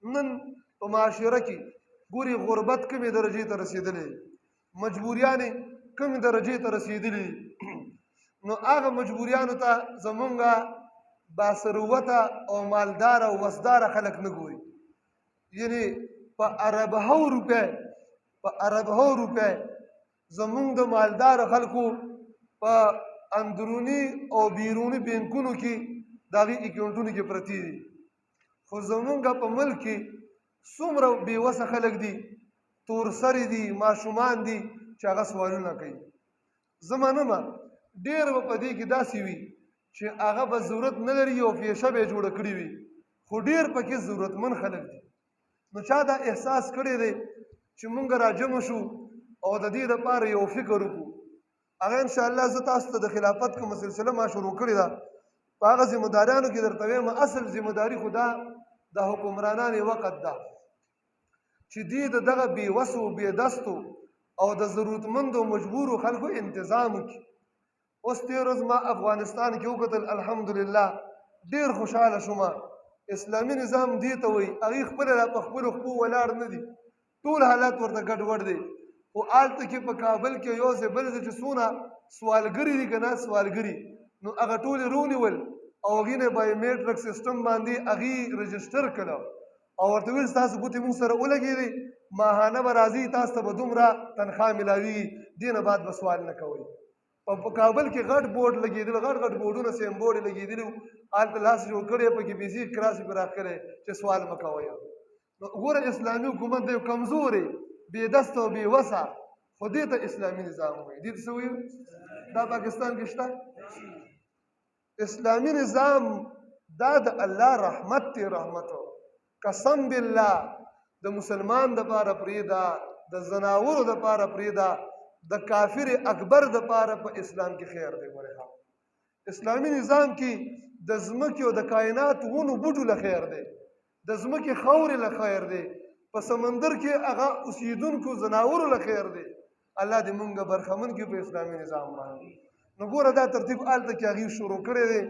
نن په معاشره کې ګوري غربت کومې درجې ته رسېدلې، مجبوریانې کومې درجې ته رسېدلې. نو هغه مجبوریانو ته زمونږ باثروته او مالدار او وسداره خلک نه ګوري. یعنې په اربهو روپۍ زمونږ د مالدار خلکو په اندروني او بیروني بینکونو کې د هغې اکاونټونو کې پرتې دي. خو زمونږ په ملک کې څومره بېوسه خلک دي، تورسرې دي، ماشومان دي چې هغه سوالونه کوي. زه منمه ډېر به په دې کې داسې وي چې هغه به ضرورت نه لري او پیشه به یې جوړه کړې وي، خو ډېر پکې ضرورتمند خلک دي. نو چا دا احساس کړی دی چې مونږ راجمع شو او د دې دپاره یو فکر وکړو. هغه انشاءالله زه تاسو ته د خلافت کومه سلسله ما شروع کړې ده، په هغه ذمهداریانو کې درته وایم اصل ذمهداري خو دا د حکمرانانې وقت ده چې دې د دغه بېوسو بېدستو او د ضرورتمندو مجبورو خلکو انتظام وکړي. اوس تېره ورځ ما افغانستان کې وکتل، الحمدلله ډېر خوشحاله شومه. اسلامي نظام دې ته وایي، هغې خپله را په خپلو خپو ولاړ نه دي، ټول حالات ورته ګډوډ دی. خو هلته کې په کابل کې یو ځای بل ځای چې څونه سوالګري دي که نه سوالګري، نو هغه ټولې رونیول او هغې نه بایومیټرک سیسټم باندې هغې رجسټر کړه او ورته ویل ستاسو ګوتې موږ سره ولګېدې، ماهانه به راځي، تاسو ته به دومره تنخواه میلاویږي، دې نه بعد به سوال نه کوئ. په کابل کې غټ بورډ لګېدل، غټ بورډونه سیم بورډ یې لګېدلي وو، هلته لاس جوړ کړی پکې پیسې کراس پې راښکلی چې سوال مه کوئ. نو ګوره اسلامي حکومت دی کمزورې بېدسته او بېوسه، خو دې ته اسلامي نظام وایي. دې ته څه وایي؟ دا پاکستان کې شته اسلامي نظام؟ دا د الله رحمت دی، رحمت قسم بالله د مسلمان دپاره پرېږده، د زناورو دپاره پرېږده، د کافر اکبر دپاره په اسلام کې خیر دی. ګورې اسلامي نظام کې د ځمکې او د کائنات ونو بوټو له خیر دی، د ځمکې خاورې له خیر دی، په سمندر کې هغه اوسېدونکو زناورو له خیر دی. الله دې مونږ برخمن کړي په اسلامي نظام باندې. نو ګوره دا ترتیب هلته کې هغې شروع کړی دی.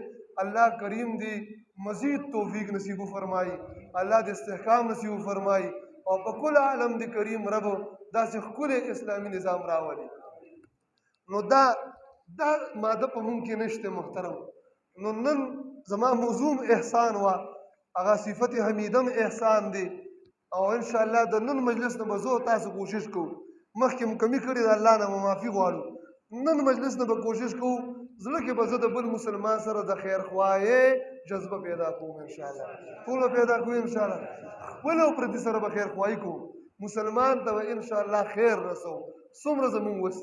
الله کریم دې مزید توفیق نصیب فرمایي، الله دې استحکام نصیب فرمایي او په کل عالم دې کریم رب داسې ښکلی اسلامي نظام راولي. نو دا ماده په مونږ کې نشته محترم. نو نن زما موضوع احسان وه، هغه صفت حمیدم احسان دی او انشاءالله د نن مجلس نه به زه تاسو کوشش کوو، مخکې مو کمي کړې ده الله نه مو معافي غواړو، نن مجلس نه به کوشش کوو زړه کې به زه د بل مسلمان سره د خیر خوایې جذبه پیدا کوم انشاءالله، ټول پیدا کوو انشاءالله، خپل او پردي سره به خیر خوایي کوو، مسلمان ته به انشاءالله خیر رسو څومره زمونږ وس